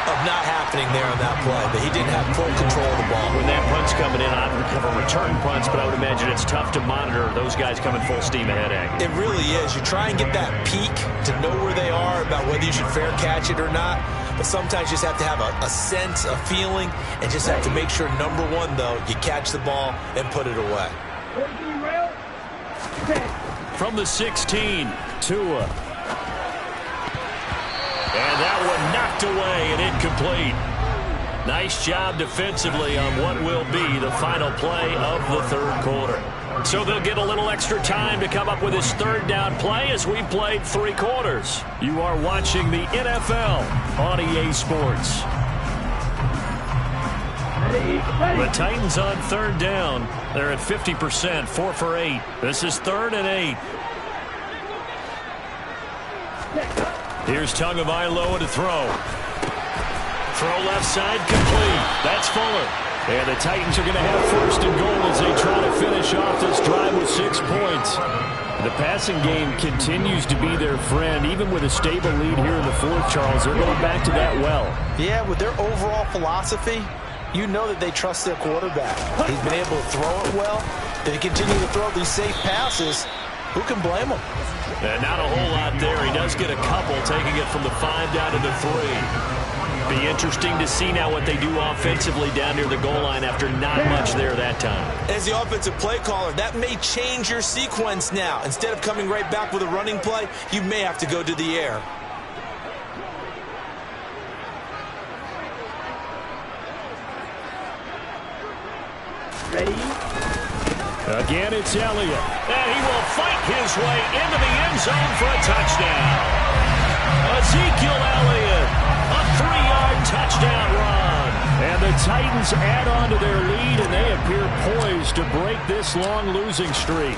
of not happening there on that play, but he didn't have full control of the ball. When that punt's coming in, I don't have a return punts, but I would imagine it's tough to monitor those guys coming full steam ahead at you. It really is. You try and get that peek to know where they are about whether you should fair catch it or not. But sometimes you just have to have a sense, a feeling, and just have to make sure, number one, though, you catch the ball and put it away. From the 16, Tua. And that one knocked away and incomplete. Nice job defensively on what will be the final play of the 3rd quarter. So they'll get a little extra time to come up with his 3rd down play as we played 3 quarters. You are watching the NFL on EA Sports. The Titans on 3rd down. They're at 50%, 4 for 8. This is 3rd and 8. Here's Tagovailoa to throw. Throw left side complete. That's Fuller. And the Titans are going to have 1st and goal as they try to finish off this drive with 6 points. The passing game continues to be their friend, even with a stable lead here in the 4th, Charles. They're going back to that well. Yeah, with their overall philosophy, you know that they trust their quarterback. He's been able to throw it well. They continue to throw these safe passes. Who can blame him? And not a whole lot there. He does get a couple, taking it from the 5 down to the 3. Be interesting to see now what they do offensively down near the goal line after not much there that time. As the offensive play caller, that may change your sequence now. Instead of coming right back with a running play, you may have to go to the air. Ready? Again, it's Elliott. And he will fight his way into the end zone for a touchdown. Ezekiel Elliott, a 3-yard touchdown run. And the Titans add on to their lead, and they appear poised to break this long losing streak.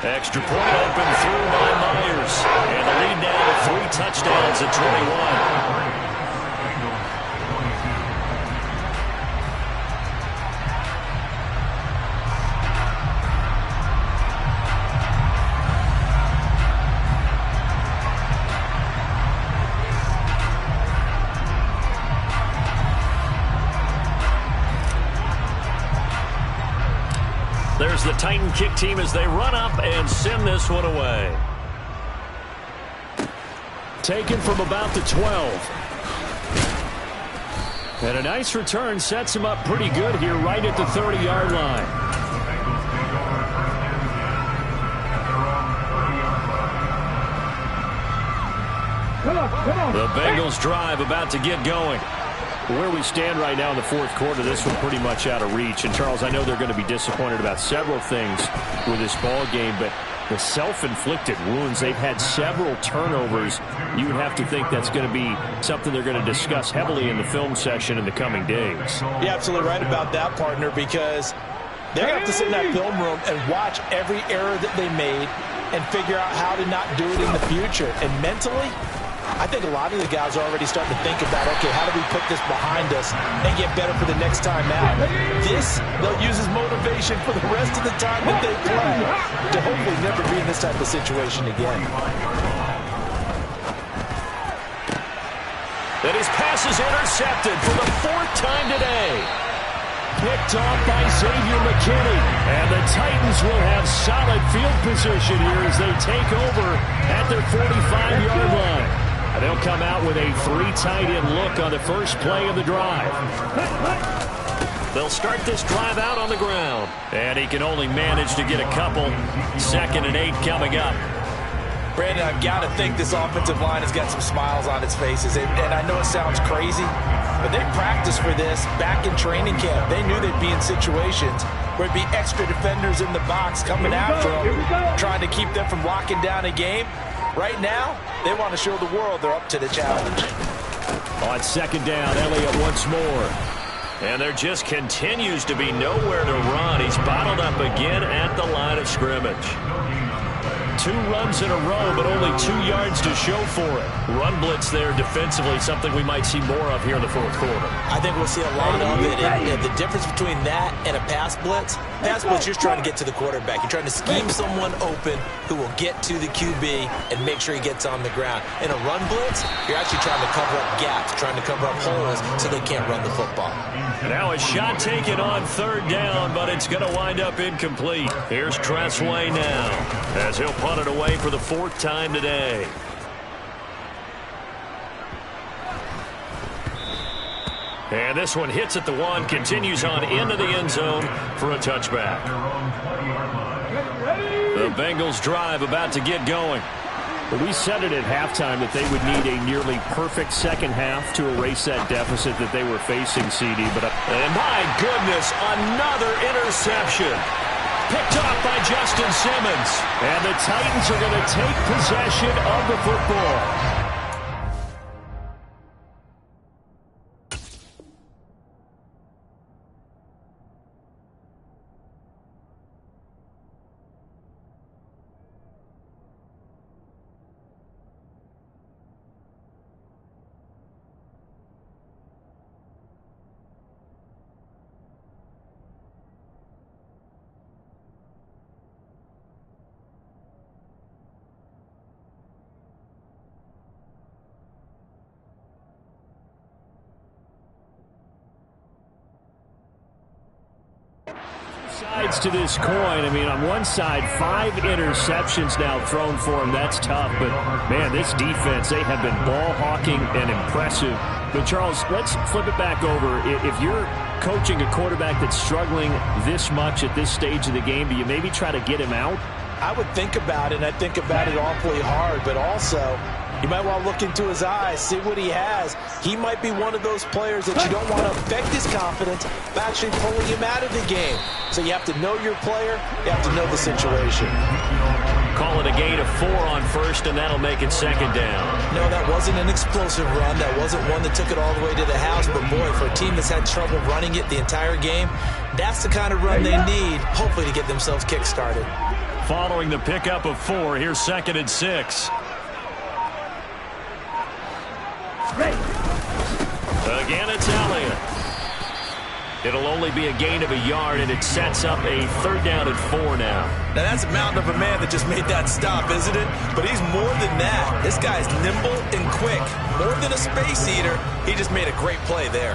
Extra point open through by Myers. And the lead now to 3 touchdowns at 21. There's the Titan kick team as they run up and send this one away. Taken from about the 12. And a nice return sets him up pretty good here right at the 30-yard line. Come on. The Bengals drive about to get going. Where we stand right now in the 4th quarter, this one pretty much out of reach. And, Charles, I know they're going to be disappointed about several things with this ball game, but the self-inflicted wounds, they've had several turnovers. You would have to think that's going to be something they're going to discuss heavily in the film session in the coming days. You're absolutely right about that, partner, because they're going to have to sit in that film room and watch every error that they made and figure out how to not do it in the future. And mentally, I think a lot of the guys are already starting to think about, okay, how do we put this behind us and get better for the next time out? This, they'll use as motivation for the rest of the time that they play to hopefully never be in this type of situation again. And his pass is intercepted for the 4th time today. picked off by Xavier McKinney. And the Titans will have solid field position here as they take over at their 45-yard line. And they'll come out with a 3 tight end look on the first play of the drive. They'll start this drive out on the ground. And he can only manage to get a couple. 2nd and 8 coming up. Brandon, I've got to think this offensive line has got some smiles on its faces. And I know it sounds crazy, but they practiced for this back in training camp. They knew they'd be in situations where it'd be extra defenders in the box coming after them, trying to keep them from locking down a game. Right now, they want to show the world they're up to the challenge. On 2nd down, Elliott once more. And there just continues to be nowhere to run. He's bottled up again at the line of scrimmage. 2 runs in a row, but only 2 yards to show for it. Run blitz there defensively, something we might see more of here in the 4th quarter. I think we'll see a lot of it. And the difference between that and a pass blitz, you're trying to get to the quarterback. You're trying to scheme someone open who will get to the QB and make sure he gets on the ground. In a run blitz, you're actually trying to cover up gaps, trying to cover up holes so they can't run the football. Now a shot taken on 3rd down, but it's going to wind up incomplete. Here's Tressway now as he'll punt it away for the 4th time today. And this one hits at the 1, continues on into the end zone for a touchback. The Bengals drive about to get going. We said it at halftime that they would need a nearly perfect second half to erase that deficit that they were facing, CD. And my goodness, another interception. Picked off by Justin Simmons. And the Titans are going to take possession of the football. Sides to this coin. I mean, on one side, 5 interceptions now thrown for him. That's tough. But, man, this defense, they have been ball hawking and impressive. But, Charles, let's flip it back over. If you're coaching a quarterback that's struggling this much at this stage of the game, do you maybe try to get him out? I would think about it, and I think about it awfully hard. But also, you might want to look into his eyes, see what he has. He might be one of those players that you don't want to affect his confidence by actually pulling him out of the game. So you have to know your player. You have to know the situation. Call it a gain of 4 on 1st, and that'll make it 2nd down. No, that wasn't an explosive run. That wasn't one that took it all the way to the house. But, boy, for a team that's had trouble running it the entire game, that's the kind of run they need, hopefully, to get themselves kick-started. Following the pickup of 4, here's 2nd and 6. Again, it's Elliott. It'll only be a gain of a yard, and it sets up a 3rd down and 4 now. Now, that's a mountain of a man that just made that stop, isn't it? But he's more than that. This guy's nimble and quick. More than a space eater, he just made a great play there.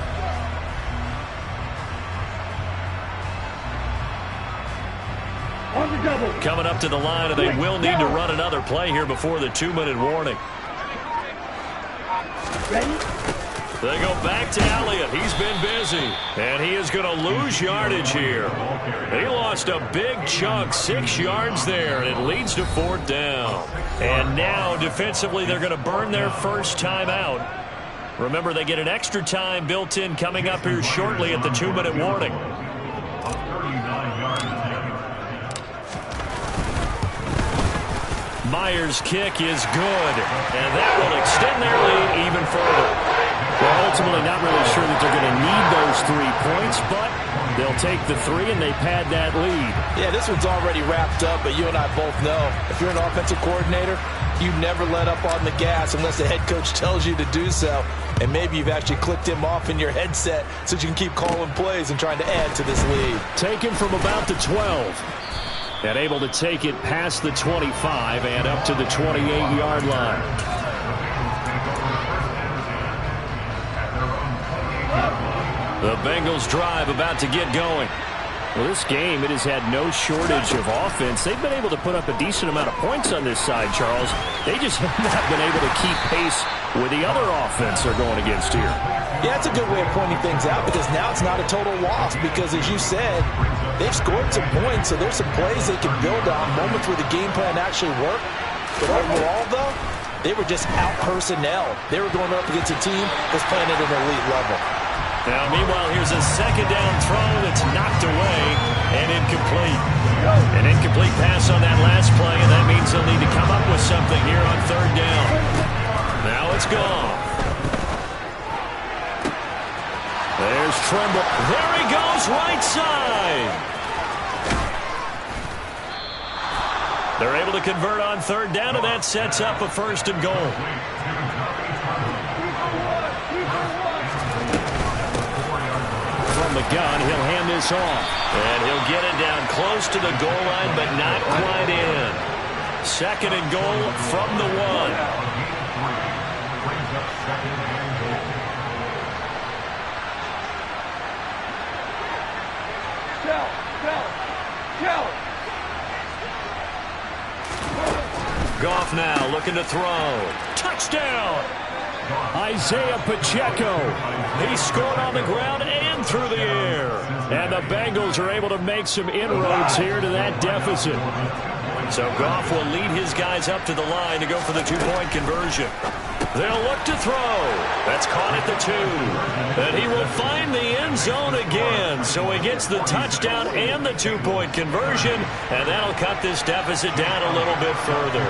Coming up to the line, and they will need to run another play here before the 2-minute warning. They go back to Elliott. He's been busy. And he is going to lose yardage here. He lost a big chunk, 6 yards there, and it leads to 4th down. And now, defensively, they're going to burn their first time out. Remember, they get an extra time built in coming up here shortly at the 2-minute warning. Myers' kick is good, and that will extend their lead even further. Well, ultimately not really sure that they're going to need those 3 points, but they'll take the 3 and they pad that lead. Yeah, this one's already wrapped up, but you and I both know if you're an offensive coordinator, you never let up on the gas unless the head coach tells you to do so. And maybe you've actually clicked him off in your headset so you can keep calling plays and trying to add to this lead. Taken from about the 12. And able to take it past the 25 and up to the 28-yard line. The Bengals drive about to get going. Well, this game, it has had no shortage of offense. They've been able to put up a decent amount of points on this side, Charles. They just have not been able to keep pace with the other offense they're going against here. Yeah, it's a good way of pointing things out because now it's not a total loss because, as you said, they've scored some points, so there's some plays they can build on, moments where the game plan actually worked. But overall, though, they were just out-personnel. They were going up against a team that's playing at an elite level. Now, meanwhile, here's a second down throw that's knocked away and incomplete. An incomplete pass on that last play, and that means they'll need to come up with something here on third down. Now it's gone. There's Trimble. There he goes, right side. They're able to convert on third down, and that sets up a first and goal. From the gun, he'll hand this off. And he'll get it down close to the goal line, but not quite in. Second and goal from the 1. Goff now looking to throw. Touchdown! Isaiah Pacheco. He scored on the ground and through the air. And the Bengals are able to make some inroads here to that deficit. So Goff will lead his guys up to the line to go for the two-point conversion. They'll look to throw. That's caught at the 2. And he will find the end zone again. So he gets the touchdown and the two-point conversion. And that'll cut this deficit down a little bit further.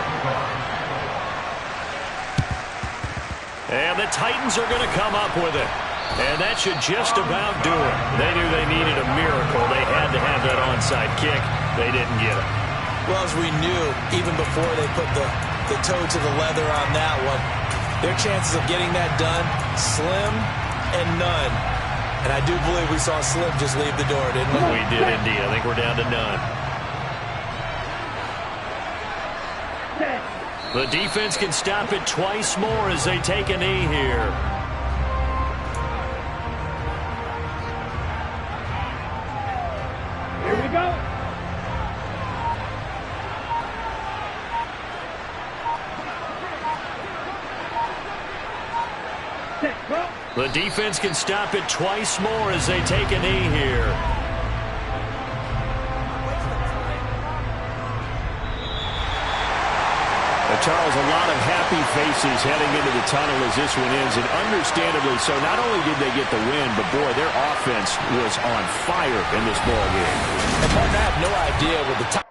And the Titans are going to come up with it. And that should just about do it. They knew they needed a miracle. They had to have that onside kick. They didn't get it. Well, as we knew, even before they put the toe to the leather on that one, their chances of getting that done, slim and none. And I do believe we saw Slim just leave the door, didn't we? We did indeed. I think we're down to none. The defense can stop it twice more as they take a knee here. Here we go. The defense can stop it twice more as they take a knee here. Charles, a lot of happy faces heading into the tunnel as this one ends, and understandably so. Not only did they get the win, but boy, their offense was on fire in this ball game. And partner, I have no idea with the